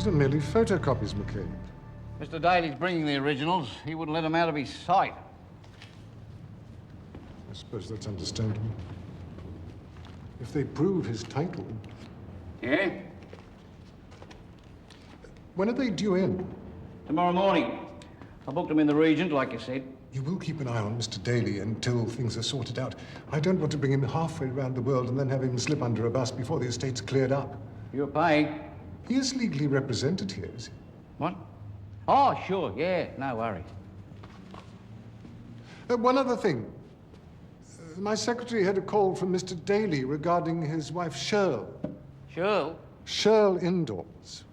These are merely photocopies, McCabe. Mr. Daly's bringing the originals. He wouldn't let them out of his sight. I suppose that's understandable. If they prove his title... Yeah? When are they due in? Tomorrow morning. I booked them in the Regent, like you said. You will keep an eye on Mr. Daly until things are sorted out. I don't want to bring him halfway around the world and then have him slip under a bus before the estate's cleared up. You're paid. He is legally represented here, is he? What? Oh, sure, yeah, no worries. One other thing. My secretary had a call from Mr. Daly regarding his wife, Shirl. Sure. Shirl Indoors.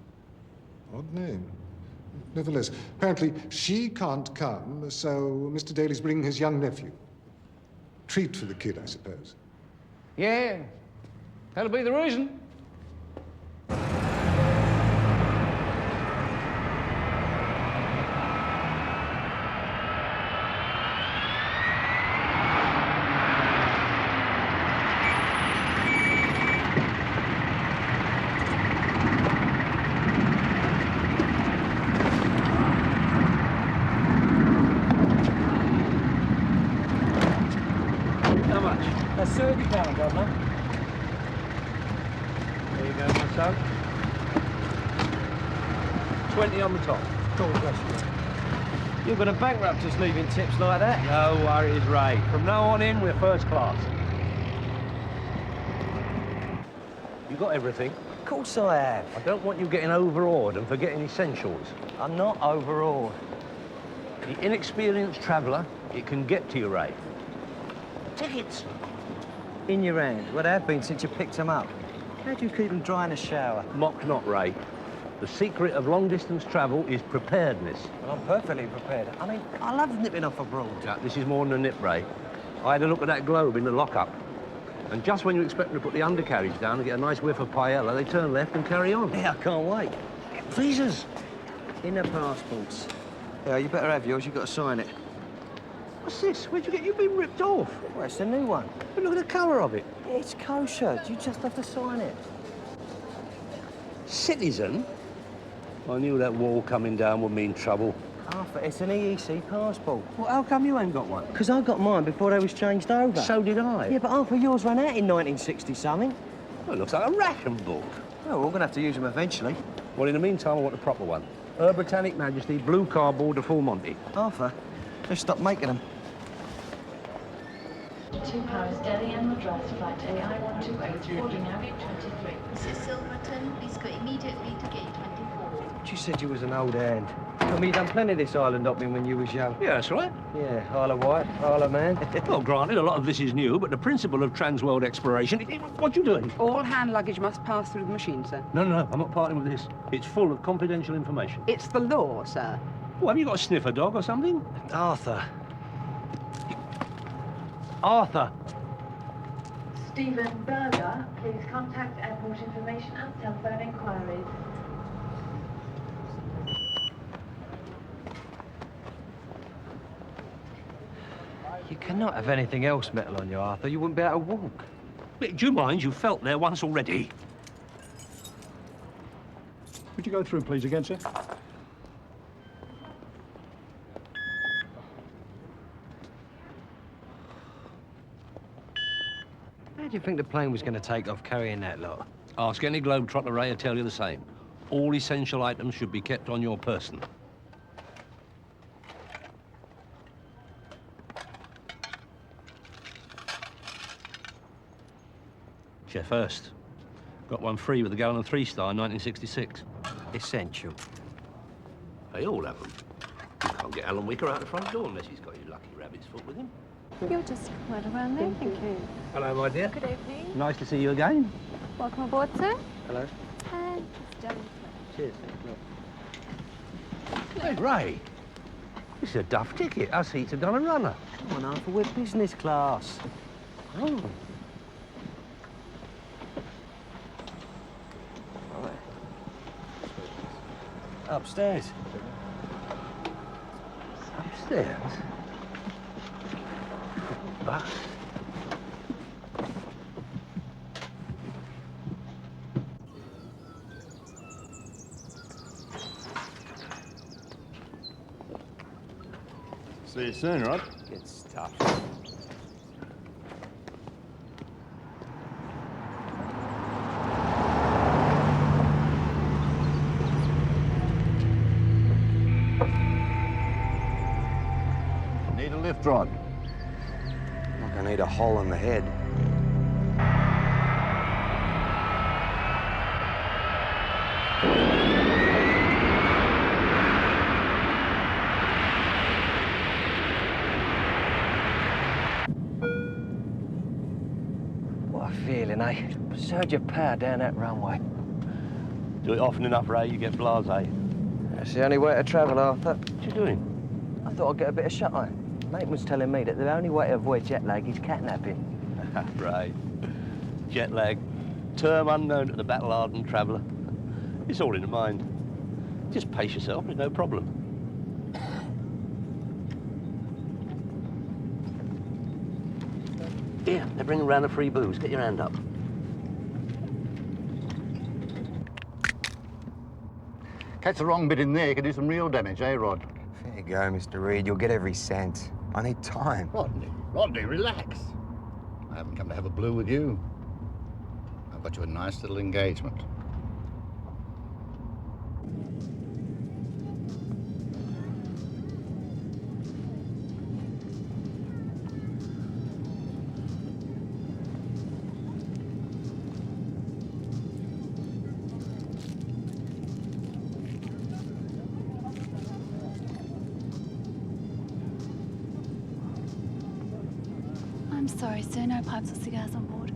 Odd name. Nevertheless, apparently she can't come, so Mr. Daly's bringing his young nephew. Treat for the kid, I suppose. Yeah, that'll be the reason. That's £30, Governor. There you go, my son. 20 on the top. God bless you. You're going to bankrupt us leaving tips like that? No worries, Ray. From now on in, we're first class. You got everything? Of course I have. I don't want you getting overawed and forgetting essentials. I'm not overawed. The inexperienced traveller, it can get to you, Ray. Tickets. In your hand. Well, they have been since you picked them up. How do you keep them dry in the shower? Mock not, Ray. The secret of long-distance travel is preparedness. Well, I'm perfectly prepared. I mean, I love nipping off abroad. Now, this is more than a nip, Ray. I had a look at that globe in the lockup. And just when you expect them to put the undercarriage down and get a nice whiff of paella, they turn left and carry on. Yeah, I can't wait. Visas. In their passports. Yeah, you better have yours. You've got to sign it. What's this? Where'd you get? You've been ripped off. Well, it's a new one. But look at the colour of it. It's kosher. You just have to sign it. Citizen? I knew that wall coming down would mean trouble. Arthur, it's an EEC passport. Well, how come you ain't got one? Because I got mine before they was changed over. So did I. Yeah, but Arthur, yours ran out in 1960-something. Well, it looks like a ration book. Well, we're going to have to use them eventually. Well, in the meantime, I want a proper one. Her Britannic Majesty, blue cardboard to full Monty. Arthur, let's stop making them. To Paris, Delhi and Madras, flight AI 128, boarding average 23. Mrs. Silverton, please go immediately to gate 24. You said you was an old hand. I mean, you done plenty of this island hopping when you was young. Yeah, that's right. Yeah, Isle of Wight, Isle of Man. Well, granted, a lot of this is new, but the principle of trans-world exploration... What you doing? All hand luggage must pass through the machine, sir. No, I'm not parting with this. It's full of confidential information. It's the law, sir. Well, have you got a sniffer dog or something? Arthur. Arthur. Stephen Berger, please contact airport information and telephone inquiries. You cannot have anything else metal on you, Arthur. You wouldn't be able to walk. Do you mind? You felt there once already. Would you go through, please, again, sir? How do you think the plane was going to take off carrying that lot? Ask any globetrotter, Ray, will tell you the same. All essential items should be kept on your person. Chef first. Got one free with a gallon of 3-star in 1966. Essential. They all have them. You can't get Alan Wicker out the front door unless he's got his lucky rabbit's foot with him. You're just right around there. Thank you. Hello, my dear. Good evening. Nice to see you again. Welcome aboard, sir. Hello. And it's done. Cheers. Hey, Ray. This is a duff ticket. Us seats have done a runner. Come on, Arthur, we're business class. Oh. Upstairs. Upstairs? Bus? See you soon, Rod. Good stuff. Need a lift, Rod. Like I need a hole in the head. What a feeling, eh? Surge of power down that runway. Do it often enough, Ray, you get blasé. That's the only way to travel, Arthur. What you doing? I thought I'd get a bit of shut-eye. Mate was telling me that the only way to avoid jet lag is catnapping. Right. Jet lag. Term unknown to the battle-hardened traveller. It's all in the mind. Just pace yourself, there's no problem. Here, they're bringing round the free booze. Get your hand up. Catch the wrong bit in there, you can do some real damage, eh, Rod? There you go, Mr. Reed. You'll get every cent. I need time. Rodney, relax. I haven't come to have a blue with you. I've got you a nice little engagement. I'm sorry, sir. No pipes or cigars on board.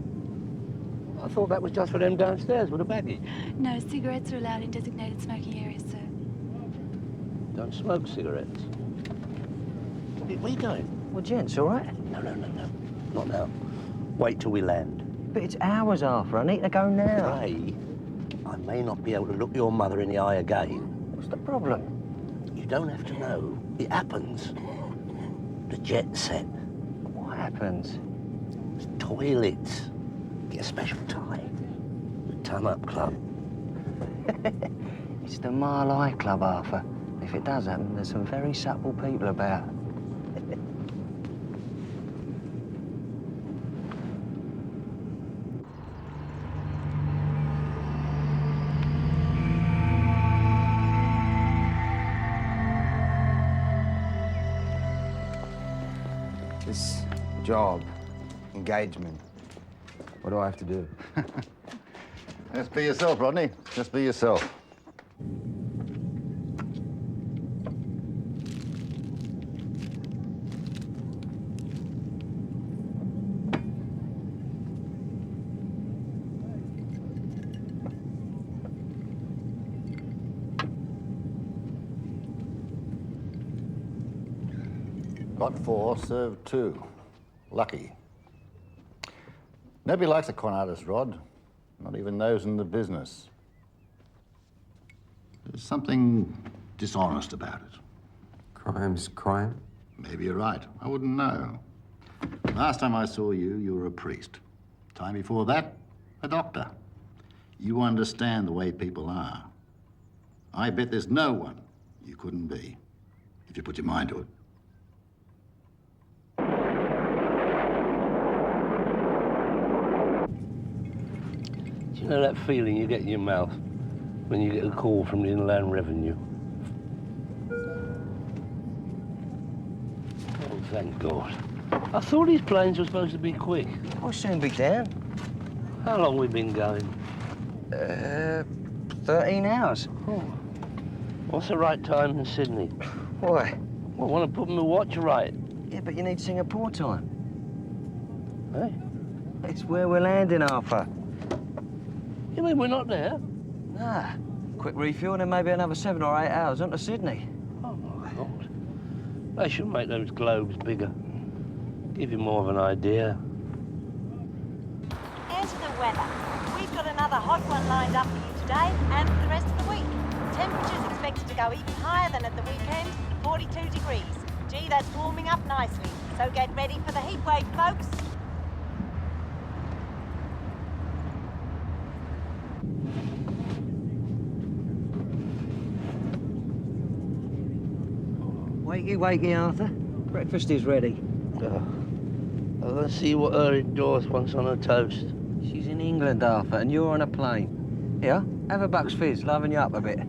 I thought that was just for them downstairs with a baggage. No, cigarettes are allowed in designated smoking areas, sir. Don't smoke cigarettes. Where are you going? Well, gents, all right? No. Not now. Wait till we land. But it's hours, Arthur. I need to go now. Ray, I may not be able to look your mother in the eye again. What's the problem? You don't have to know. It happens. The jet set. What happens? Toilets. Get a special tie. The Ton Up Club. It's the Mile High Club, Arthur. If it does happen, there's some very supple people about. This job, engagement, what do I have to do? Just be yourself, Rodney. Just be yourself. Got 4, served 2. Lucky. Nobody likes a con artist, Rod. Not even those in the business. There's something dishonest about it. Crime's crime? Maybe you're right. I wouldn't know. Last time I saw you, you were a priest. Time before that, a doctor. You understand the way people are. I bet there's no one you couldn't be, if you put your mind to it. Do you know that feeling you get in your mouth when you get a call from the Inland Revenue? Oh, thank God. I thought these planes were supposed to be quick. We'll soon be down. How long we been going? 13 hours. Oh. What's the right time in Sydney? Why? Well, I want to put my watch right. Yeah, but you need Singapore time. Hey? It's where we're landing, Arthur. You mean we're not there? Nah. Quick refuel and then maybe another 7 or 8 hours on to Sydney. Oh, my God. They should make those globes bigger. Give you more of an idea. As for the weather, we've got another hot one lined up for you today and for the rest of the week. Temperatures expected to go even higher than at the weekend, 42 degrees. Gee, that's warming up nicely. So get ready for the heat wave, folks. Wakey, wakey, Arthur. Breakfast is ready. Let's see what Earl Dawes wants on her toast. She's in England, Arthur, and you're on a plane. Here, have a Bucks Fizz, liven you up a bit.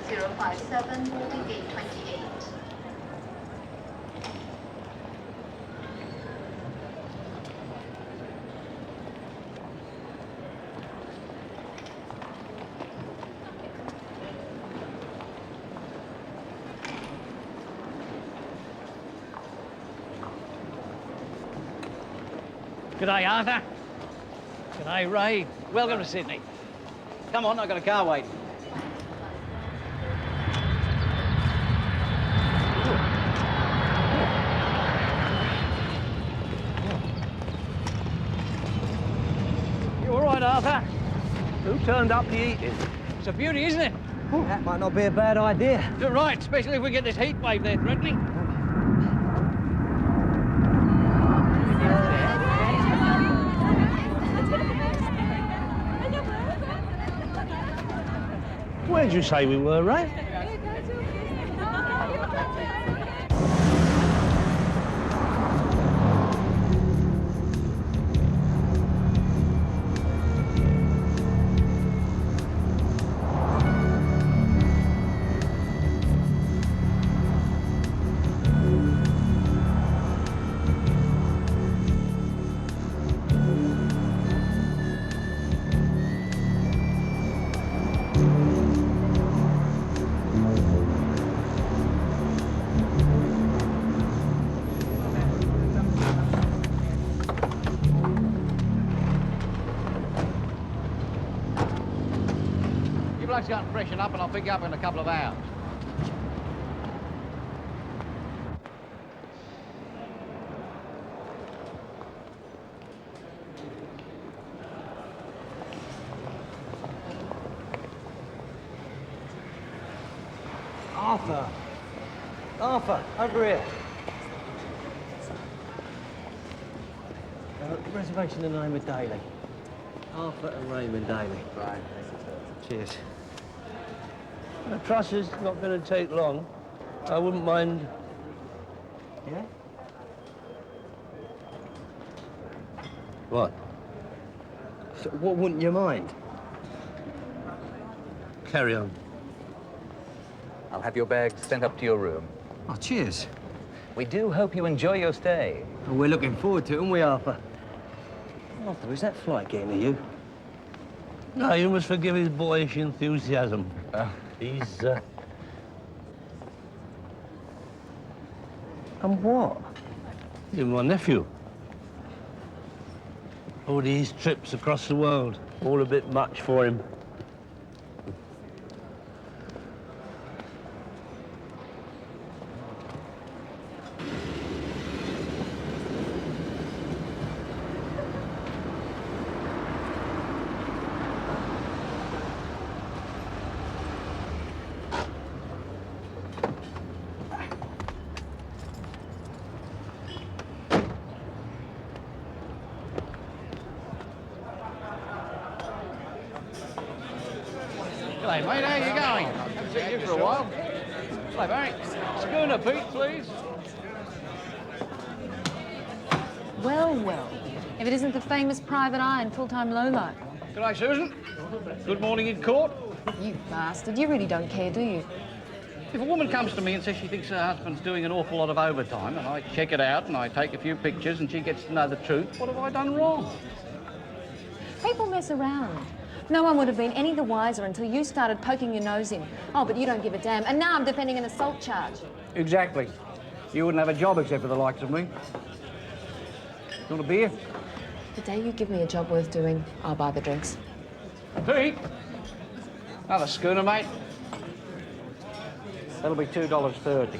057, boarding gate 28. G'day, Arthur. G'day, Ray. Welcome to Sydney. Come on, I've got a car waiting. You all right, Arthur? Who turned up the eating? It's a beauty, isn't it? That might not be a bad idea. You're right, especially if we get this heat wave there threatening. Where'd you say we were, Ray? Blokes go and freshen up and I'll pick you up in a couple of hours. Arthur! Arthur, over here. Reservation in the name of Daly. Arthur and Raymond Daly. Right. Cheers. The truss is not going to take long. I wouldn't mind. Yeah? What? So what wouldn't you mind? Carry on. I'll have your bags sent up to your room. Oh, cheers. We do hope you enjoy your stay. Well, we're looking forward to it, aren't we, Arthur? Arthur, is that flight getting to you? No, you must forgive his boyish enthusiasm. He's, And what? He's my nephew. All these trips across the world, all a bit much for him. G'day, mate. How you going? Haven't seen you for a while. Hello, mate. Schooner, Pete, please. Well, well. If it isn't the famous private eye and full-time lowlife. G'day, Susan. Good morning in court. You bastard. You really don't care, do you? If a woman comes to me and says she thinks her husband's doing an awful lot of overtime, and I check it out and I take a few pictures and she gets to know the truth, what have I done wrong? People mess around. No one would have been any the wiser until you started poking your nose in. Oh, but you don't give a damn. And now I'm defending an assault charge. Exactly. You wouldn't have a job except for the likes of me. You want a beer? The day you give me a job worth doing, I'll buy the drinks. Pete? Another schooner, mate. That'll be $2.30.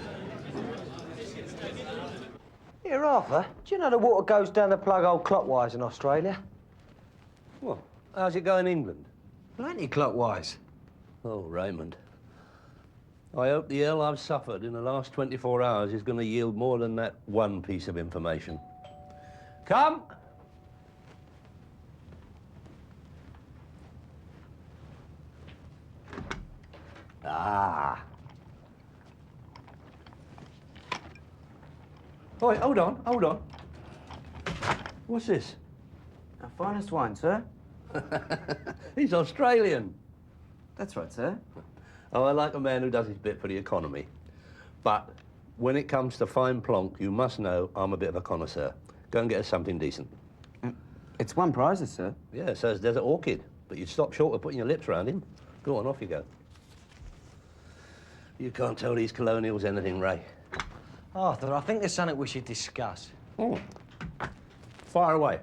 Here, Arthur, do you know the water goes down the plug hole clockwise in Australia? What? How's it going in England? Plenty clockwise. Oh, Raymond. I hope the hell I've suffered in the last 24 hours is going to yield more than that one piece of information. Come! Ah. Oi, hold on. What's this? Our finest wine, sir. He's Australian. That's right, sir. Oh, I like a man who does his bit for the economy. But when it comes to fine plonk, you must know I'm a bit of a connoisseur. Go and get us something decent. It's won prizes, sir. Yeah, so is Desert Orchid. But you'd stop short of putting your lips around him. Go on, off you go. You can't tell these colonials anything, Ray. Arthur, I think there's something we should discuss. Oh. Fire away.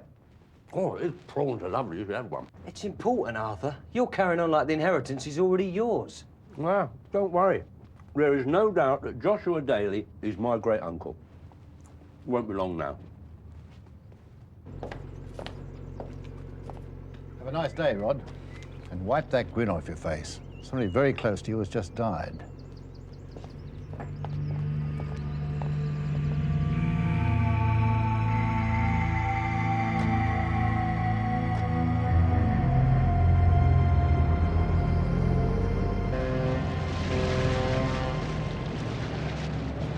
Oh, these prawns are lovely. You should have one. It's important, Arthur. You're carrying on like the inheritance is already yours. Well, don't worry. There is no doubt that Joshua Daly is my great-uncle. Won't be long now. Have a nice day, Rod. And wipe that grin off your face. Somebody very close to you has just died.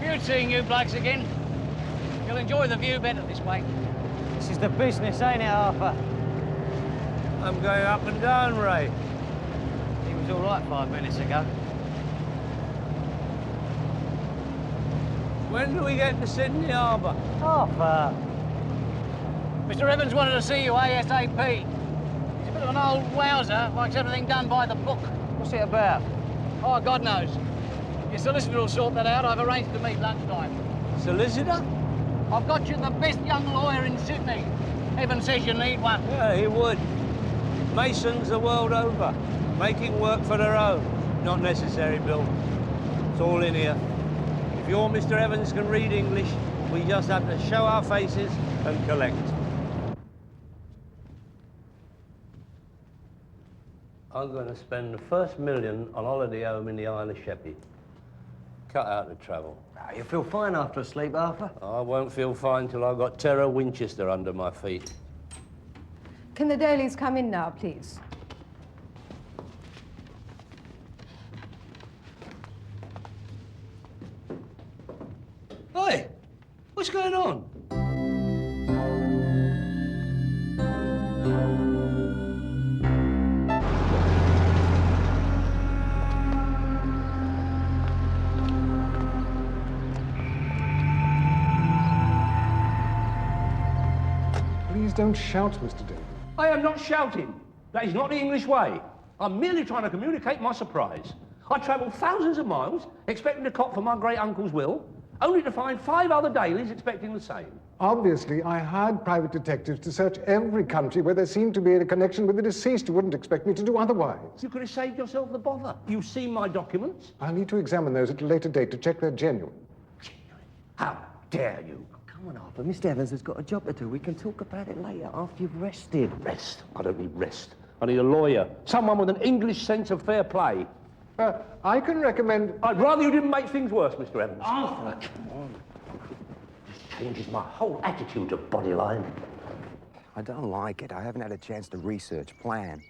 Good seeing you blokes again. You'll enjoy the view better this way. This is the business, ain't it, Arthur? I'm going up and down, Ray. He was all right 5 minutes ago. When do we get to Sydney Harbour? Arthur! Mr. Evans wanted to see you ASAP. He's a bit of an old wowser, likes everything done by the book. What's it about? Oh, God knows. Your solicitor will sort that out. I've arranged to meet lunchtime. Solicitor? I've got you the best young lawyer in Sydney. Evans says you need one. Yeah, he would. Masons the world over, making work for their own. Not necessary, Bill. It's all in here. If your Mr. Evans can read English, we just have to show our faces and collect. I'm going to spend the first million on holiday home in the Isle of Sheppey. Cut out the travel. Oh, you feel fine after a sleep, Arthur? I won't feel fine till I've got Terra Winchester under my feet. Can the Dailies come in now, please? Oi! What's going on? Please don't shout, Mr. Daly. I am not shouting. That is not the English way. I'm merely trying to communicate my surprise. I travelled thousands of miles, expecting to cop for my great-uncle's will, only to find 5 other Dailies expecting the same. Obviously, I hired private detectives to search every country where there seemed to be a connection with the deceased. You wouldn't expect me to do otherwise. You could have saved yourself the bother. You've seen my documents. I'll need to examine those at a later date to check they're genuine. How dare you? Come on, Arthur. Mr. Evans has got a job to do. We can talk about it later after you've rested. Rest? I don't need rest. I need a lawyer. Someone with an English sense of fair play. I can recommend... I'd rather you didn't make things worse, Mr. Evans. Arthur, come on. This changes my whole attitude to Bodyline. I don't like it. I haven't had a chance to research, plan.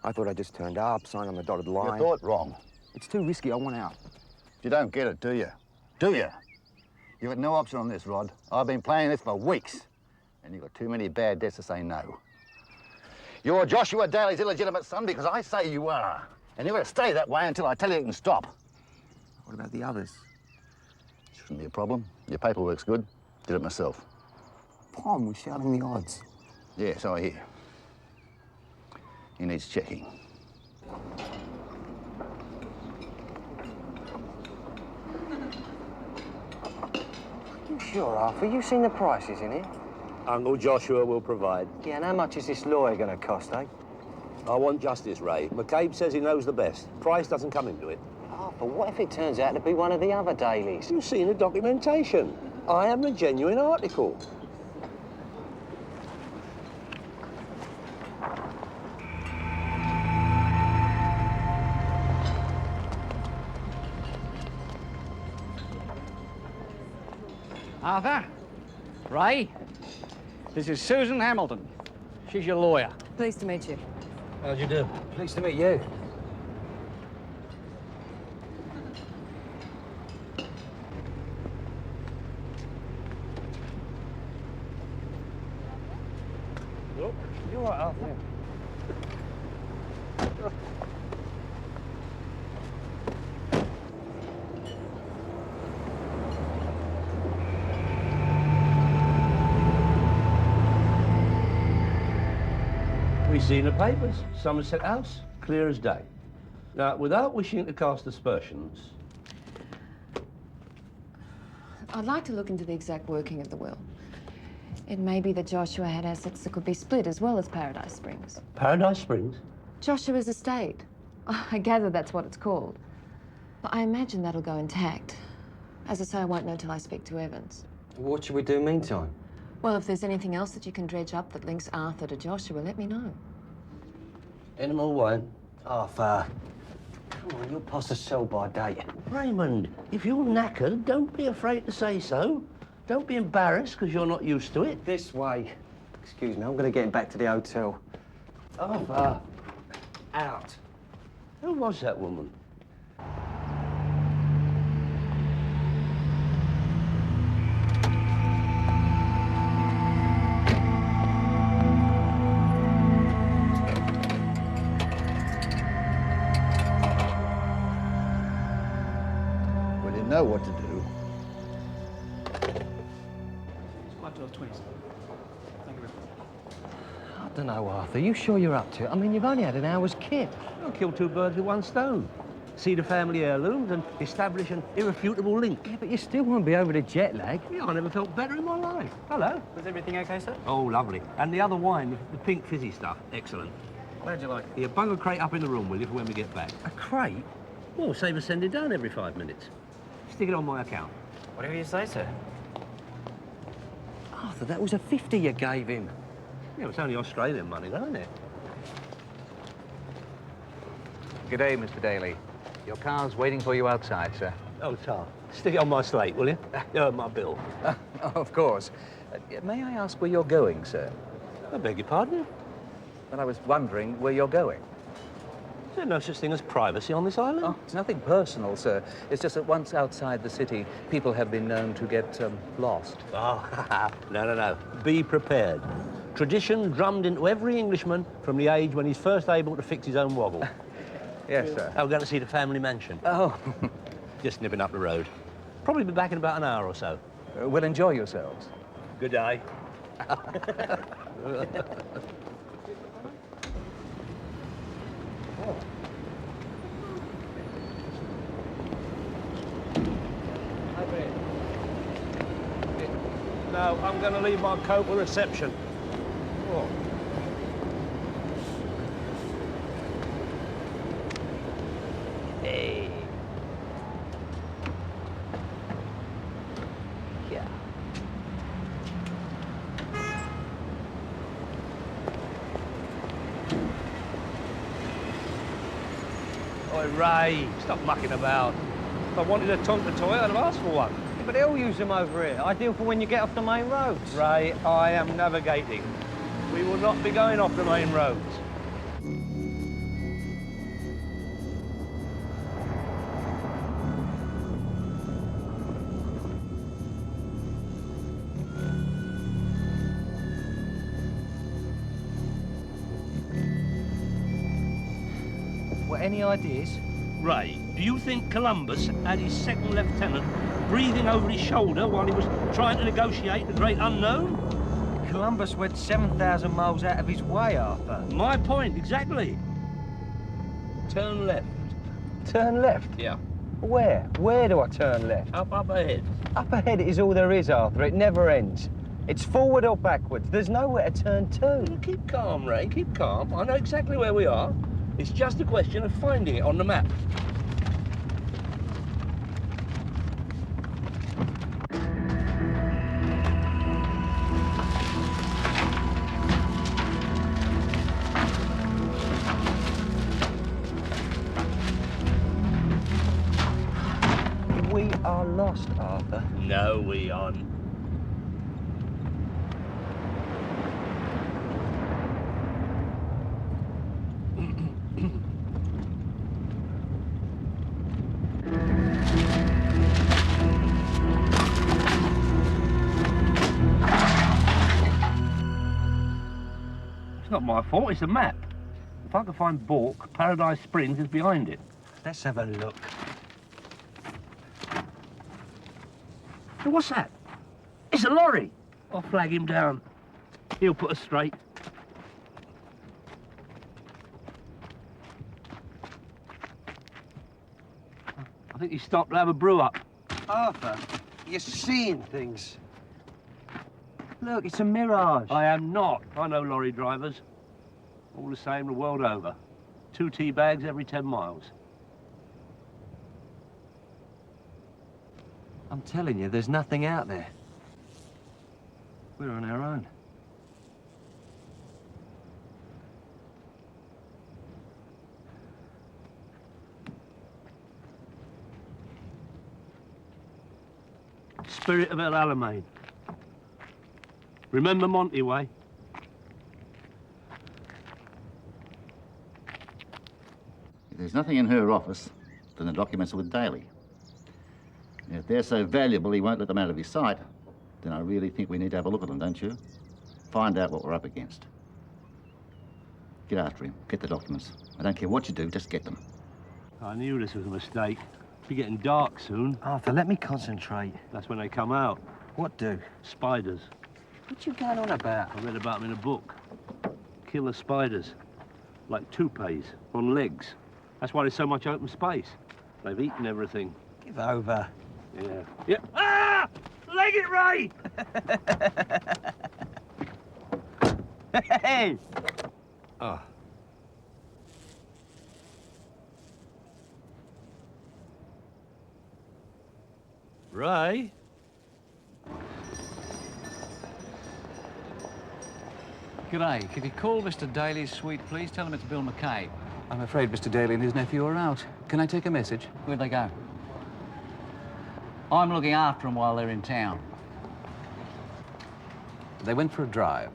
I thought I just turned up, signed on the dotted line. You thought wrong. It's too risky. I want out. You don't get it, do you? Do you? You've got no option on this, Rod. I've been playing this for weeks, and you've got too many bad debts to say no. You're Joshua Daly's illegitimate son because I say you are. And you're going to stay that way until I tell you can stop. What about the others? Shouldn't be a problem. Your paperwork's good. Did it myself. Pom was shouting the odds. Yes, I hear. He needs checking. You sure, Arthur? You seen the prices in here? Uncle Joshua will provide. Yeah, and how much is this lawyer going to cost, eh? I want justice, Ray. McCabe says he knows the best. Price doesn't come into it. Arthur, what if it turns out to be one of the other dailies? You've seen the documentation. I am the genuine article. Arthur, Ray, this is Susan Hamilton. She's your lawyer. Pleased to meet you. How'd you do? Pleased to meet you. You all right, Arthur? We've seen the papers. Somerset House, clear as day. Now, without wishing to cast aspersions, I'd like to look into the exact working of the will. It may be that Joshua had assets that could be split as well as Paradise Springs. Paradise Springs? Joshua's estate. I gather that's what it's called. But I imagine that'll go intact. As I say, I won't know till I speak to Evans. What should we do meantime? Well, if there's anything else that you can dredge up that links Arthur to Joshua, let me know. Any more wine? Arthur, come on, you're past the sell-by date. Raymond, if you're knackered, don't be afraid to say so. Don't be embarrassed because you're not used to it. This way. Excuse me, I'm going to get him back to the hotel. Arthur, out. Who was that woman? Well, you know what to do. I don't know, Arthur. You sure you're up to it? I mean, you've only had an hour's kip. I'll kill two birds with one stone. See the family heirlooms and establish an irrefutable link. Yeah, but you still won't be over the jet lag. Yeah, I never felt better in my life. Hello. Was everything okay, sir? Oh, lovely. And the other wine, the pink fizzy stuff, excellent. Glad you like it. Yeah, bung a crate up in the room, will you, for when we get back? A crate? Well, save us sending down every 5 minutes. Stick it on my account. Whatever you say, sir. Arthur, that was a 50 you gave him. Yeah, it's only Australian money, though, isn't it? Good day, Mr. Daly. Your car's waiting for you outside, sir. Oh, Tar, stick it on my slate, will you? My bill. Of course. May I ask where you're going, sir? I beg your pardon? Well, I was wondering where you're going. Is there no such thing as privacy on this island? Oh, it's nothing personal, sir. It's just that once outside the city, people have been known to get lost. Oh, no. Be prepared. Tradition drummed into every Englishman from the age when he's first able to fix his own woggle. Yes, sir. I'm going to see the family mansion. Oh. Just nipping up the road. Probably be back in about an hour or so. Well, enjoy yourselves. Good day. No, I'm going to leave my coat at reception. Oh. Hey. Yeah. Oi, Ray, stop mucking about. If I wanted a Tonka toy, I'd have asked for one. But they'll use them over here. Ideal for when you get off the main roads. Ray, I am navigating. We will not be going off the main roads. Well, any ideas? Ray, do you think Columbus had his second lieutenant breathing over his shoulder while he was trying to negotiate the great unknown? Columbus went 7,000 miles out of his way, Arthur. My point, exactly. Turn left. Turn left? Yeah. Where? Where do I turn left? Up ahead. Up ahead is all there is, Arthur. It never ends. It's forward or backwards. There's nowhere to turn to. Keep calm, Ray, keep calm. I know exactly where we are. It's just a question of finding it on the map. We are lost, Arthur. No, we aren't. not my fault, it's a map. If I can find Bork, Paradise Springs is behind it. Let's have a look. Hey, what's that? It's a lorry. I'll flag him down. He'll put us straight. I think he stopped to have a brew up. Arthur, you're seeing things. Look, it's a mirage. I am not. I know lorry drivers. All the same the world over. 2 tea bags every 10 miles. I'm telling you, there's nothing out there. We're on our own. Spirit of El Alamein. Remember Monty Way? If there's nothing in her office, then the documents are with Daly. And if they're so valuable he won't let them out of his sight, then I really think we need to have a look at them, don't you? Find out what we're up against. Get after him, get the documents. I don't care what you do, just get them. I knew this was a mistake. It's getting dark soon. Arthur, let me concentrate. That's when they come out. What do? Spiders. What you going on about? I read about them in a book. Killer spiders. Like toupees on legs. That's why there's so much open space. They've eaten everything. Give over. Yeah. Yeah. Ah! Leg it, Ray! Hey! Oh. Ray? G'day. Could you call Mr. Daly's suite, please? Tell him it's Bill McCabe. I'm afraid Mr. Daly and his nephew are out. Can I take a message? Where'd they go? I'm looking after them while they're in town. They went for a drive.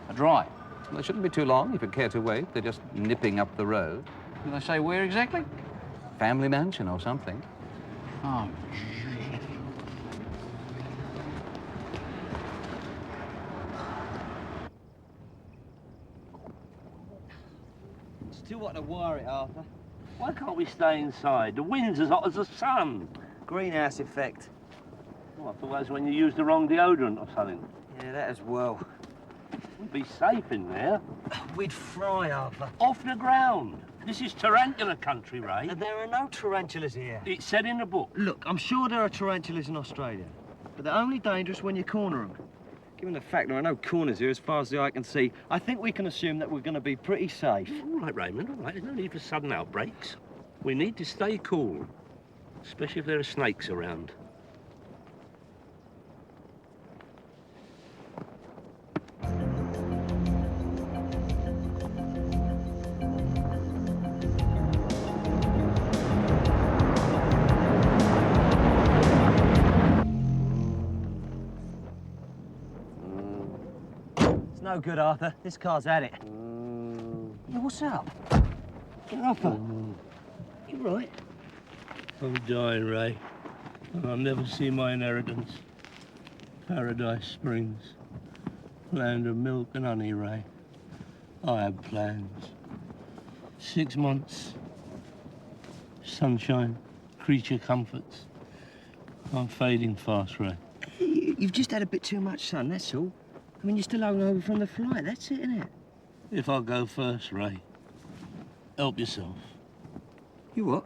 A drive? Well, it shouldn't be too long if you care to wait. They're just nipping up the road. Did they say where exactly? Family mansion or something. Oh, Still want to wire it, Arthur. Why can't we stay inside? The wind's as hot as the sun. Greenhouse effect. Oh, I thought that was when you used the wrong deodorant or something. Yeah, that as well. We'd be safe in there. We'd fry, Arthur. Off the ground. This is tarantula country, Ray. And there are no tarantulas here. It's said in the book. Look, I'm sure there are tarantulas in Australia, but they're only dangerous when you corner them. Given the fact there are no corners here as far as the eye can see, I think we can assume that we're going to be pretty safe. All right, Raymond, all right. There's no need for sudden outbreaks. We need to stay cool, especially if there are snakes around. No good, Arthur. This car's at it. Yeah, what's up? Get Arthur. You right? I'm dying, Ray. I'll never see my inheritance. Paradise Springs. Land of milk and honey, Ray. I have plans. 6 months. Sunshine. Creature comforts. I'm fading fast, Ray. You've just had a bit too much sun, that's all. I mean, you're still hungover from the flight, that's it, isn't it? If I go first, Ray, help yourself. You what?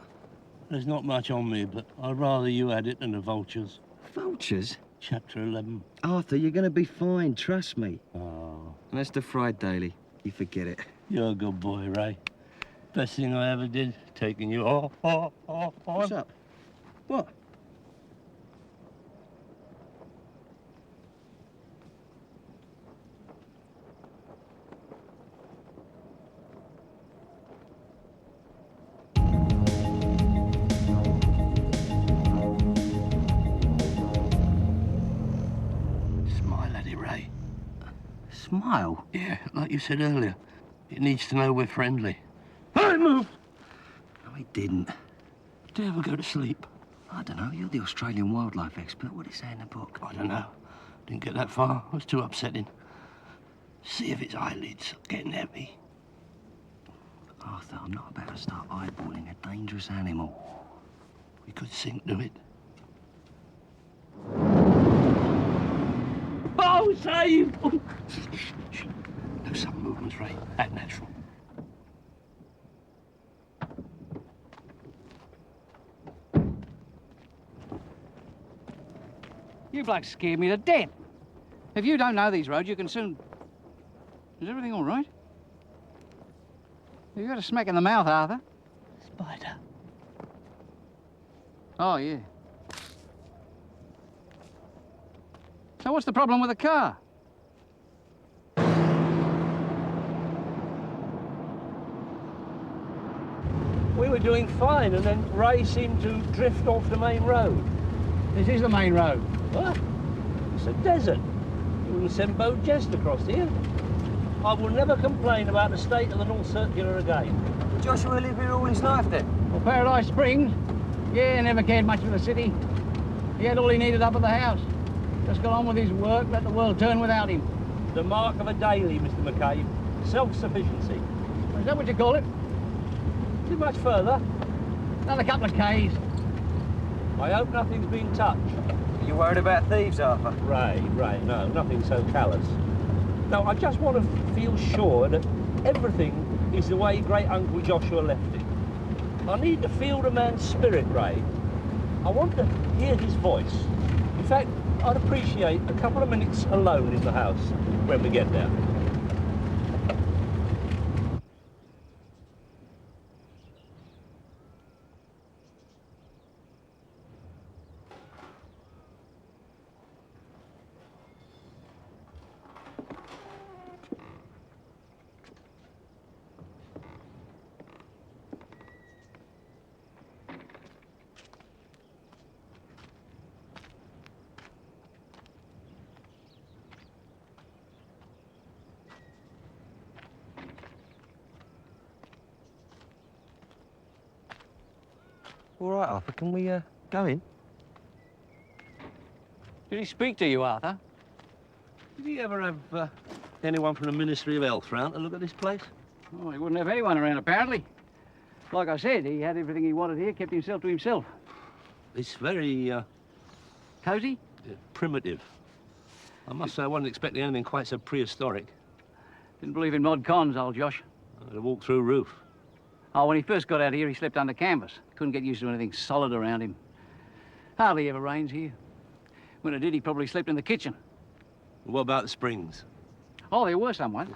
There's not much on me, but I'd rather you had it than the vultures. Vultures? Chapter 11. Arthur, you're going to be fine, trust me. Oh. And that's the fried daily. You forget it. You're a good boy, Ray. Best thing I ever did, taking you What's up? What? Smile? Yeah, like you said earlier. It needs to know we're friendly. I moved! No, it didn't. Do you ever go to sleep? I don't know. You're the Australian wildlife expert. What did it say in the book? I don't know. Didn't get that far. It was too upsetting. See if its eyelids are getting heavy. Arthur, I'm not about to start eyeballing a dangerous animal. We could sink to it. Oh, save! Oh. Shh. No sudden movements, Ray. Act natural. You blokes scared me to death. If you don't know these roads, you can soon... Is everything all right? You got a smack in the mouth, Arthur. Spider. Oh, yeah. So what's the problem with the car? We were doing fine, and then Ray seemed to drift off the main road. This is the main road. What? It's a desert. You wouldn't send Bo Jest across here. I will never complain about the state of the North Circular again. Joshua lived here all his life then? Well, Paradise Springs? Yeah, never cared much for the city. He had all he needed up at the house. Just got on with his work, let the world turn without him. The mark of a daily, Mr. McCabe. Self-sufficiency. Is that what you call it? Too much further. Another couple of Ks. I hope nothing's been touched. Are you worried about thieves, Arthur? Ray, no, nothing so callous. No, I just want to feel sure that everything is the way Great Uncle Joshua left it. I need to feel the man's spirit, Ray. I want to hear his voice. In fact, I'd appreciate a couple of minutes alone in the house when we get there. All right, Arthur, can we go in? Did he speak to you, Arthur? Did you ever have anyone from the Ministry of Health round to look at this place? Oh, he wouldn't have anyone around, apparently. Like I said, he had everything he wanted here, kept himself to himself. It's very, Cosy? primitive. I must say I wasn't expecting anything quite so prehistoric. Didn't believe in mod cons, old Josh. A walk-through roof. Oh, when he first got out here, he slept under canvas. Couldn't get used to anything solid around him. Hardly ever rains here. When it did, he probably slept in the kitchen. What about the springs? Oh, there were some once.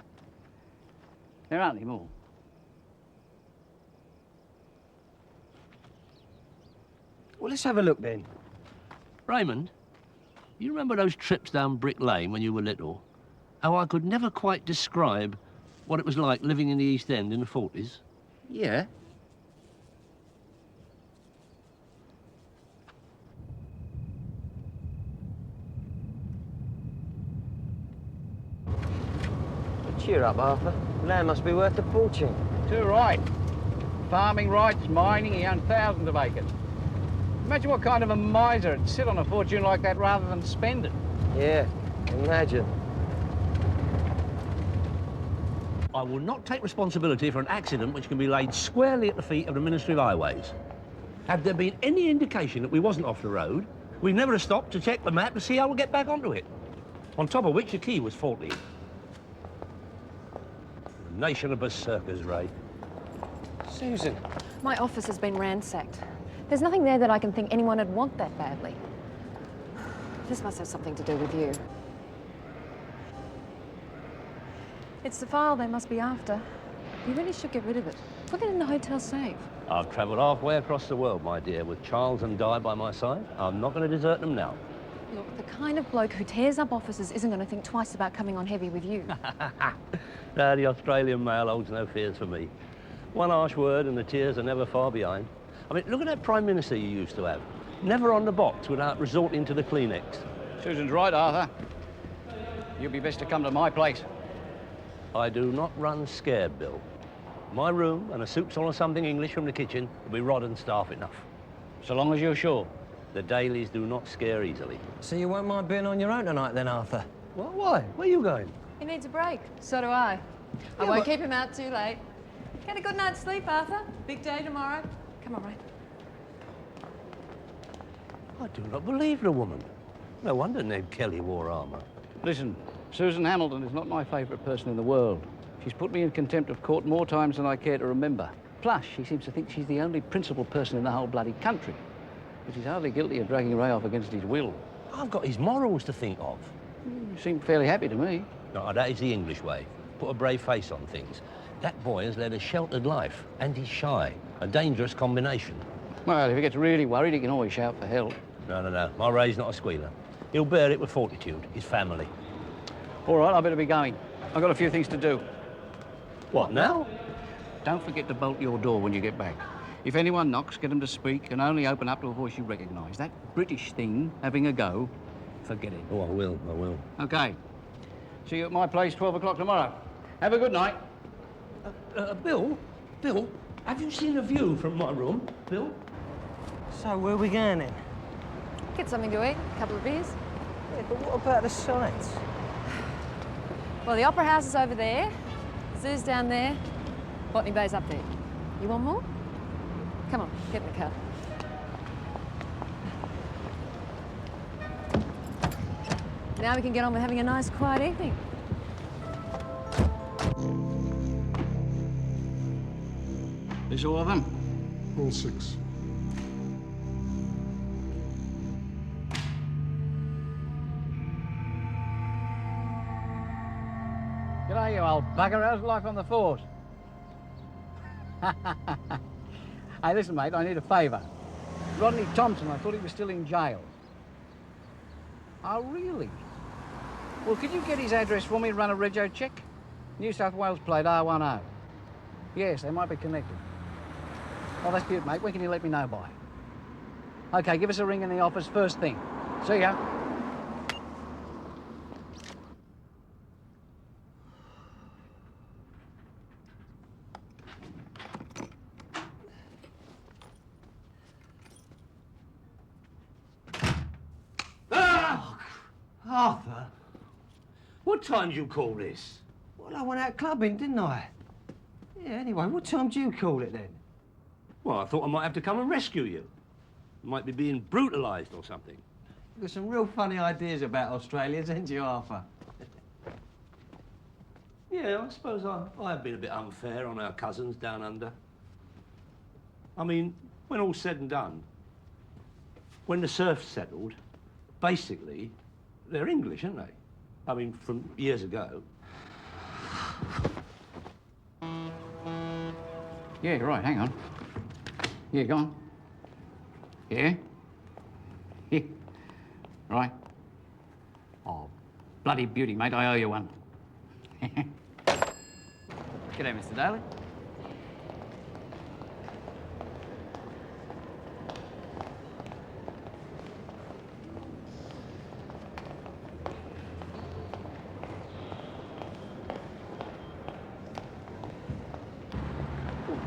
There aren't any more. Well, let's have a look then. Raymond, you remember those trips down Brick Lane when you were little? How I could never quite describe what it was like living in the East End in the 40s? Yeah. Cheer up, Arthur. Land must be worth a fortune. Too right. Farming rights, mining, he owned thousands of acres. Imagine what kind of a miser would sit on a fortune like that rather than spend it. Yeah, imagine. I will not take responsibility for an accident which can be laid squarely at the feet of the Ministry of Highways. Had there been any indication that we wasn't off the road, we never have stopped to check the map to see how we get back onto it. On top of which the key was faulty. A nation of berserkers, Ray. Susan. My office has been ransacked. There's nothing there that I can think anyone would want that badly. This must have something to do with you. It's the file they must be after. You really should get rid of it. Put it in the hotel safe. I've travelled halfway across the world, my dear, with Charles and Di by my side. I'm not going to desert them now. Look, the kind of bloke who tears up offices isn't going to think twice about coming on heavy with you. The Australian mail holds no fears for me. One harsh word and the tears are never far behind. I mean, look at that Prime Minister you used to have. Never on the box without resorting to the Kleenex. Susan's right, Arthur. You'd be best to come to my place. I do not run scared, Bill. My room and a soup or something English from the kitchen will be rod and staff enough. So long as you're sure. The dailies do not scare easily. So you won't mind being on your own tonight then, Arthur? What? Why? Where are you going? He needs a break. So do I. I won't keep him out too late. Get a good night's sleep, Arthur. Big day tomorrow. Come on, Ray. I do not believe the woman. No wonder Ned Kelly wore armour. Listen, Susan Hamilton is not my favourite person in the world. She's put me in contempt of court more times than I care to remember. Plus, she seems to think she's the only principled person in the whole bloody country. But she's hardly guilty of dragging Ray off against his will. I've got his morals to think of. You seem fairly happy to me. No, that is the English way. Put a brave face on things. That boy has led a sheltered life, and he's shy. A dangerous combination. Well, if he gets really worried, he can always shout for help. No. My Ray's not a squealer. He'll bear it with fortitude. His family. All right, I better be going. I've got a few things to do. What, now? Don't forget to bolt your door when you get back. If anyone knocks, get them to speak and only open up to a voice you recognise. That British thing, having a go, forget it. Oh, I will. OK. See you at my place 12 o'clock tomorrow. Have a good night. Bill, have you seen a view from my room, Bill? So where are we going then? Get something to eat, a couple of beers. Yeah, but what about the sights? Well, the Opera House is over there. Zoo's down there. Botany Bay's up there. You want more? Come on, get in the car. Now we can get on with having a nice, quiet evening. This all of them? All 6. G'day, you old bugger. How's life on the force? Hey, listen, mate, I need a favour. Rodney Thompson, I thought he was still in jail. Oh, really? Well, could you get his address for me and run a rego check? New South Wales plate R10. Yes, they might be connected. Oh, that's good, mate. When can you let me know by? OK, give us a ring in the office first thing. See ya. Arthur, what time do you call this? Well, I went out clubbing, didn't I? Yeah, anyway, what time do you call it then? Well, I thought I might have to come and rescue you. You might be being brutalised or something. You've got some real funny ideas about Australians, haven't you, Arthur? Yeah, I suppose I have been a bit unfair on our cousins down under. I mean, when all's said and done, when the surf's settled, basically, they're English, aren't they? I mean, from years ago. Yeah, right, hang on. Yeah, go on. Yeah? Yeah. Right. Oh, bloody beauty, mate, I owe you one. G'day, Mr. Daly.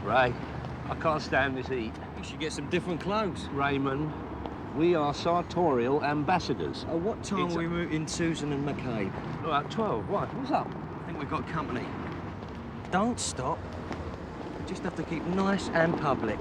Ray, I can't stand this heat. You should get some different clothes. Raymond, we are sartorial ambassadors. Oh, what time It's are we meeting Susan and McCabe? About 12. What? What's up? I think we've got company. Don't stop. We just have to keep nice and public.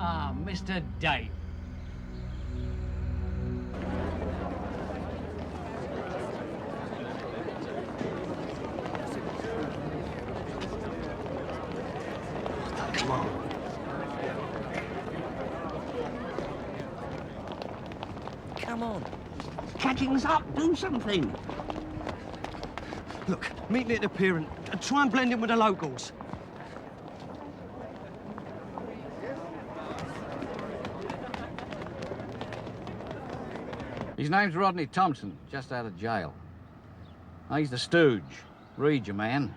Ah, Mr. Dave. Come on. Come on. Catching us up. Do something. Look, meet me at the pier and try and blend in with the locals. His name's Rodney Thompson, just out of jail. He's the stooge. Read your man.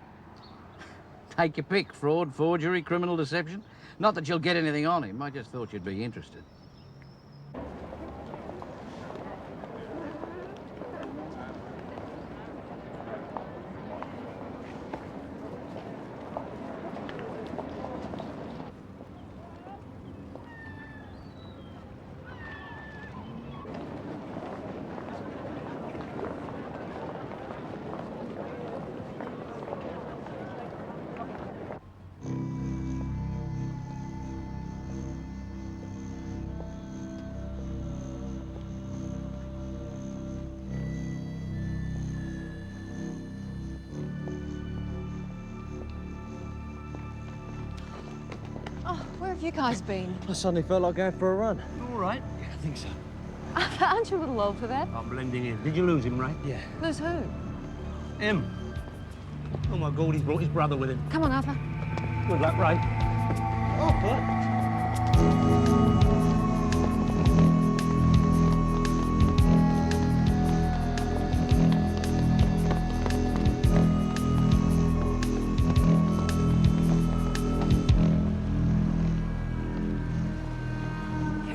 Take your pick. Fraud, forgery, criminal deception. Not that you'll get anything on him. I just thought you'd be interested. Where have you guys been? I suddenly felt like going for a run. All right. Yeah, I think so. Aren't you a little old for that? I'm blending in. Did you lose him, Ray? Yeah. Lose who? Him. Oh, my God, he's brought his brother with him. Come on, Arthur. Good luck, Ray.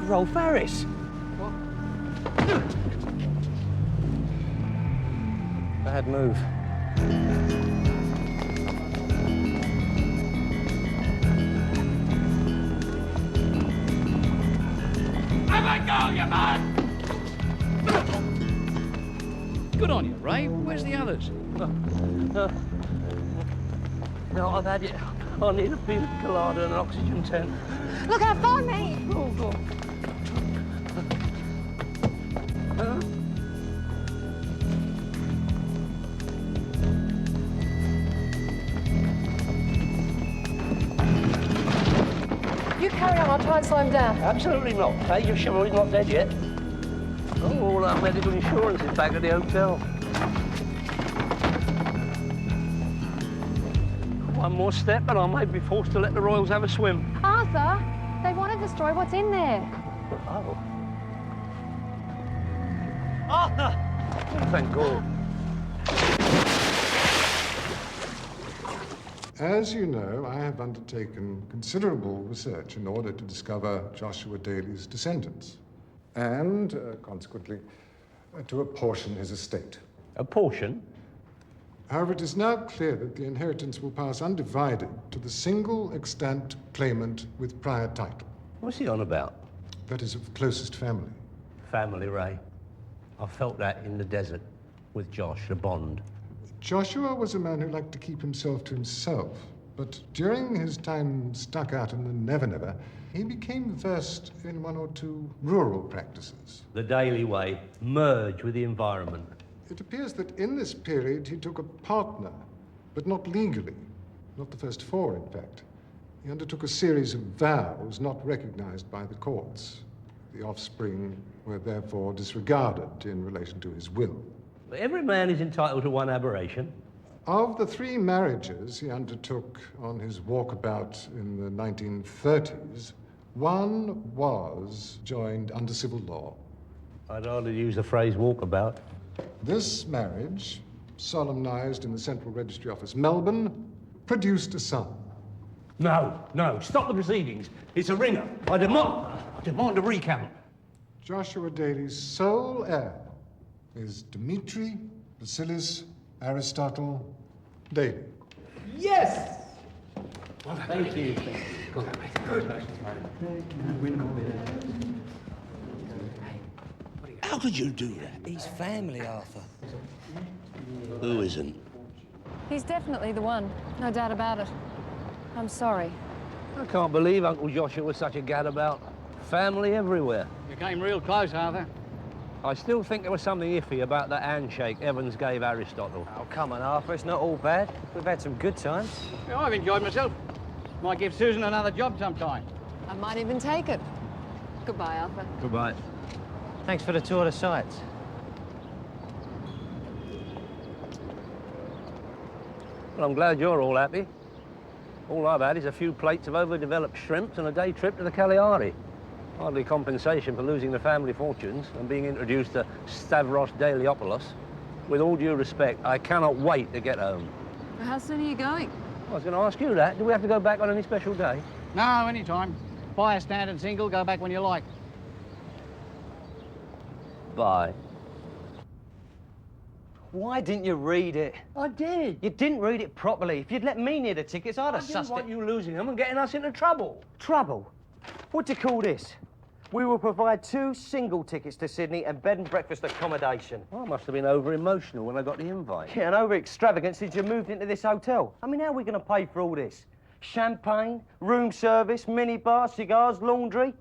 Rolf Harris. What? Bad move. Have a go, you man! Good on you, Ray. Where's the others? No, I've had it. I need a pina colada and an oxygen tent. Look out for me! Oh, God. You carry on, I'll try and slow him down. Absolutely not. Hey, you're sure he's not dead yet? Oh, all our medical insurance is back at the hotel. One more step and I may be forced to let the Royals have a swim. Arthur, they want to destroy what's in there. Oh. Arthur! Oh, thank God. As you know, I have undertaken considerable research in order to discover Joshua Daly's descendants and, consequently, to apportion his estate. A portion? However, it is now clear that the inheritance will pass undivided to the single extant claimant with prior title. What's he on about? That is of the closest family. Family, Ray. I felt that in the desert with Josh, the bond. Joshua was a man who liked to keep himself to himself, but during his time stuck out in the Never-Never, he became versed in one or two rural practices. The Daily way, merge with the environment. It appears that in this period he took a partner, but not legally. Not the first four, in fact. He undertook a series of vows not recognized by the courts. The offspring were therefore disregarded in relation to his will. Every man is entitled to one aberration. Of the three marriages he undertook on his walkabout in the 1930s, one was joined under civil law. I'd hardly use the phrase walkabout. This marriage, solemnized in the Central Registry Office, Melbourne, produced a son. No, stop the proceedings. It's a ringer. I demand a recount. Joshua Daly's sole heir is Dmitri Vasilis Aristotle Daly. Yes! Thank you. How could you do that? He's family, Arthur. Who isn't? He's definitely the one, no doubt about it. I'm sorry. I can't believe Uncle Joshua was such a gadabout. Family everywhere. You came real close, Arthur. I still think there was something iffy about that handshake Evans gave Aristotle. Oh, come on, Arthur, it's not all bad. We've had some good times. Yeah, I've enjoyed myself. Might give Susan another job sometime. I might even take it. Goodbye, Arthur. Goodbye. Thanks for the tour of the sights. Well, I'm glad you're all happy. All I've had is a few plates of overdeveloped shrimps and a day trip to the Cagliari. Hardly compensation for losing the family fortunes and being introduced to Stavros Daliopoulos. With all due respect, I cannot wait to get home. How soon are you going? I was going to ask you that. Do we have to go back on any special day? No, any time. Buy a standard single, go back when you like. Bye. Why didn't you read it? I did. You didn't read it properly. If you'd let me near the tickets, I'd I have didn't sussed want it. you losing them and getting us into trouble. Trouble? What do you call this? We will provide 2 single tickets to Sydney and bed and breakfast accommodation. I must have been over-emotional when I got the invite. Yeah, and over extravagant since you moved into this hotel. I mean, how are we going to pay for all this? Champagne, room service, minibar, cigars, laundry.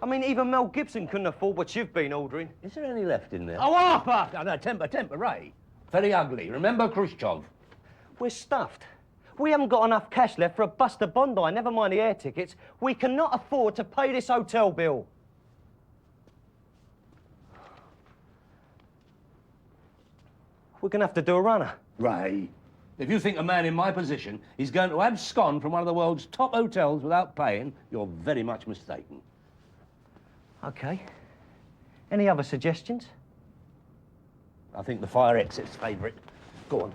I mean, even Mel Gibson couldn't afford what you've been ordering. Is there any left in there? Oh, Harper! No, temper, Ray. Very ugly. Remember Khrushchev? We're stuffed. We haven't got enough cash left for a bus to Bondi, never mind the air tickets. We cannot afford to pay this hotel bill. We're going to have to do a runner. Ray, if you think a man in my position is going to abscond from one of the world's top hotels without paying, you're very much mistaken. OK. Any other suggestions? I think the fire exit's favourite. Go on.